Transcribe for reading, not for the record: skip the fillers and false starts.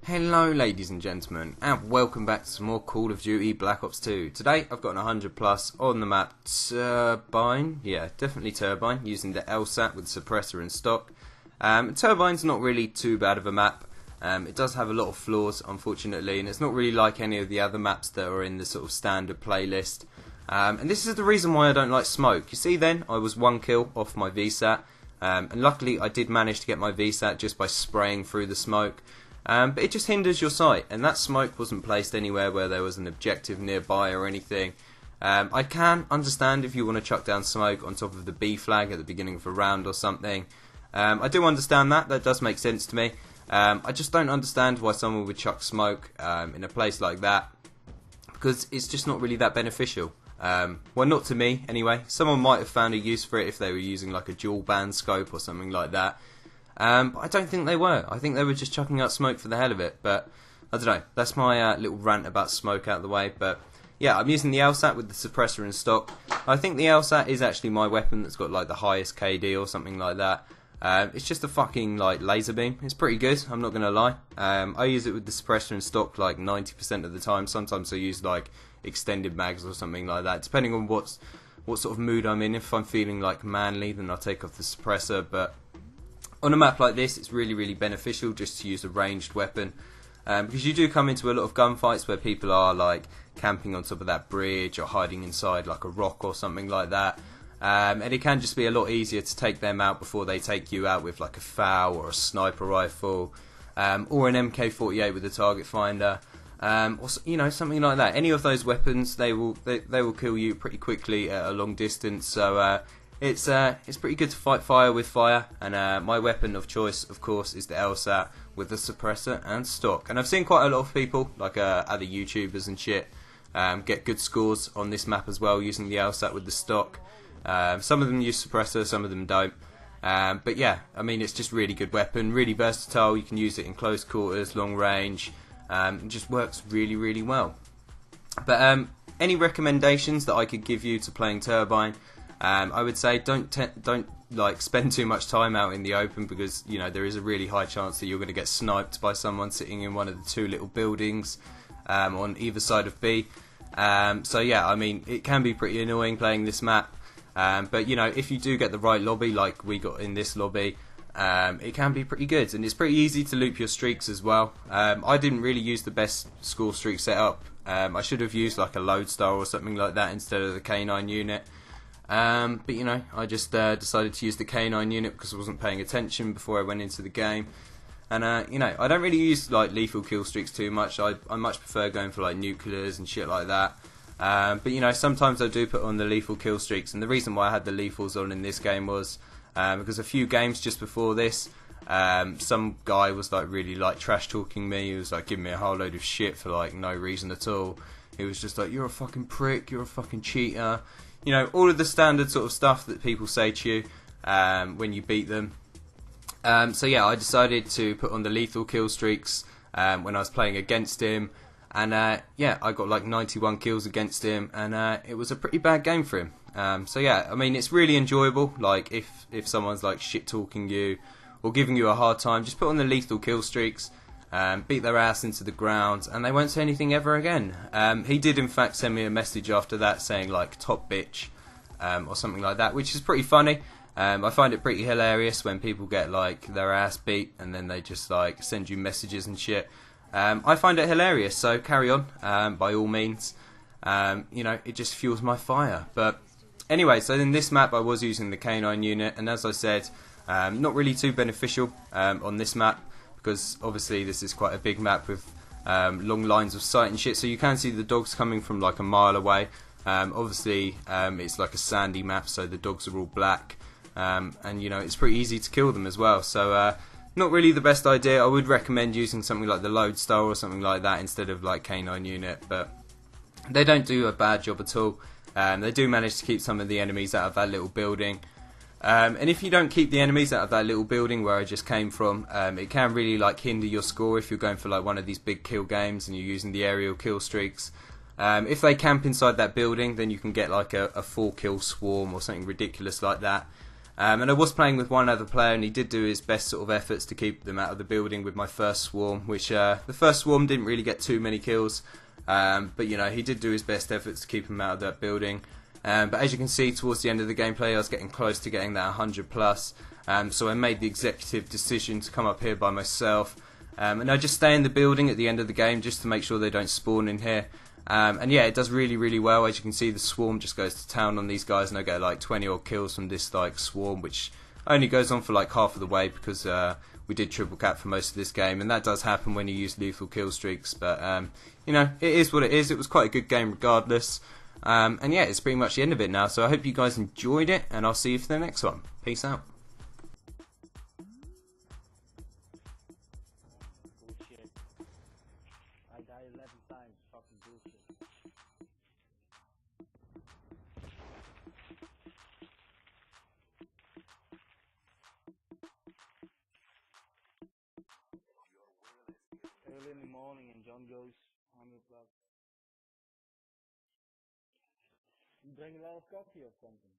Hello ladies and gentlemen, and welcome back to some more Call of Duty Black Ops 2. Today I've got an 100 plus on the map Turbine, yeah definitely Turbine, using the LSAT with suppressor and stock. Turbine's not really too bad of a map. It does have a lot of flaws unfortunately, and it's not really like any of the other maps that are in the sort of standard playlist. And this is the reason why I don't like smoke. You see then, I was 1 kill off my VSAT, and luckily I did manage to get my VSAT just by spraying through the smoke. But it just hinders your sight, and that smoke wasn't placed anywhere where there was an objective nearby or anything. I can understand if you want to chuck down smoke on top of the B flag at the beginning of a round or something. I do understand that does make sense to me. I just don't understand why someone would chuck smoke in a place like that, because it's just not really that beneficial. Well, not to me anyway. Someone might have found a use for it if they were using like a dual band scope or something like that. But I don't think they were. I think they were just chucking out smoke for the hell of it. But I don't know. That's my little rant about smoke out of the way. But yeah, I'm using the LSAT with the suppressor in stock. I think the LSAT is actually my weapon that's got like the highest KD or something like that. It's just a fucking like laser beam. It's pretty good, I'm not gonna lie. I use it with the suppressor in stock like 90% of the time. Sometimes I use like extended mags or something like that, depending on what sort of mood I'm in. If I'm feeling like manly, then I'll take off the suppressor. But on a map like this, it's really beneficial just to use a ranged weapon, because you do come into a lot of gunfights where people are like camping on top of that bridge or hiding inside like a rock or something like that. And it can just be a lot easier to take them out before they take you out with like a FAL or a sniper rifle, or an MK48 with a target finder, or you know, something like that. Any of those weapons, they will kill you pretty quickly at a long distance. So it's pretty good to fight fire with fire. And my weapon of choice, of course, is the LSAT with the suppressor and stock. And I've seen quite a lot of people, like other YouTubers and shit, get good scores on this map as well using the LSAT with the stock. Some of them use suppressor, some of them don't. But yeah, I mean, it's just really good weapon, really versatile. You can use it in close quarters, long range. It just works really well. But any recommendations that I could give you to playing Turbine? I would say don't like spend too much time out in the open, because you know there is a really high chance that you're going to get sniped by someone sitting in one of the 2 little buildings on either side of B. So yeah, I mean, it can be pretty annoying playing this map. But you know, if you do get the right lobby like we got in this lobby, it can be pretty good, and it's pretty easy to loop your streaks as well. I didn't really use the best score streak setup. I should have used like a Lodestar or something like that instead of the K9 unit. But you know, I just decided to use the K9 unit because I wasn't paying attention before I went into the game. And you know, I don't really use like lethal kill streaks too much. I much prefer going for like nuclears and shit like that. But you know, sometimes I do put on the lethal kill streaks, and the reason why I had the lethals on in this game was because a few games just before this, some guy was like really like trash talking me. He was like giving me a whole load of shit for like no reason at all. He was just like, "You're a fucking prick, you're a fucking cheater," you know, all of the standard sort of stuff that people say to you when you beat them. So yeah, I decided to put on the lethal kill streaks when I was playing against him. And yeah, I got like 91 kills against him, and it was a pretty bad game for him. So yeah, I mean, it's really enjoyable. Like if someone's like shit talking you or giving you a hard time, just put on the lethal kill streaks, beat their ass into the ground, and they won't say anything ever again. He did in fact send me a message after that saying like "top bitch" or something like that, which is pretty funny. I find it pretty hilarious when people get like their ass beat and then they just like send you messages and shit. I find it hilarious, so carry on, by all means. You know, it just fuels my fire. But anyway, so in this map I was using the K9 unit, and as I said, not really too beneficial on this map, because obviously this is quite a big map with long lines of sight and shit, so you can see the dogs coming from like a mile away. Obviously it's like a sandy map, so the dogs are all black, and you know, it's pretty easy to kill them as well. So not really the best idea. I would recommend using something like the Lodestar or something like that instead of like K9 unit, but they don't do a bad job at all. They do manage to keep some of the enemies out of that little building. And if you don't keep the enemies out of that little building where I just came from, it can really like hinder your score if you're going for like one of these big kill games and you're using the aerial kill streaks. If they camp inside that building, then you can get like a 4-kill swarm or something ridiculous like that. And I was playing with one other player, and he did do his best sort of efforts to keep them out of the building with my first swarm, which the first swarm didn't really get too many kills, but you know, he did do his best efforts to keep them out of that building. But as you can see, towards the end of the gameplay, I was getting close to getting that 100 plus, so I made the executive decision to come up here by myself, and I just stay in the building at the end of the game just to make sure they don't spawn in here. And yeah, it does really well. As you can see, the swarm just goes to town on these guys, and I get like 20 odd kills from this like swarm, which only goes on for like half of the way because we did triple cap for most of this game, and that does happen when you use lethal kill streaks. But you know, it is what it is. It was quite a good game regardless. And yeah, it's pretty much the end of it now. So I hope you guys enjoyed it, and I'll see you for the next one. Peace out. Bullshit. I died 11 times. Fucking bullshit. Early in the morning and John goes 100 plus. You bring a lot of coffee or something?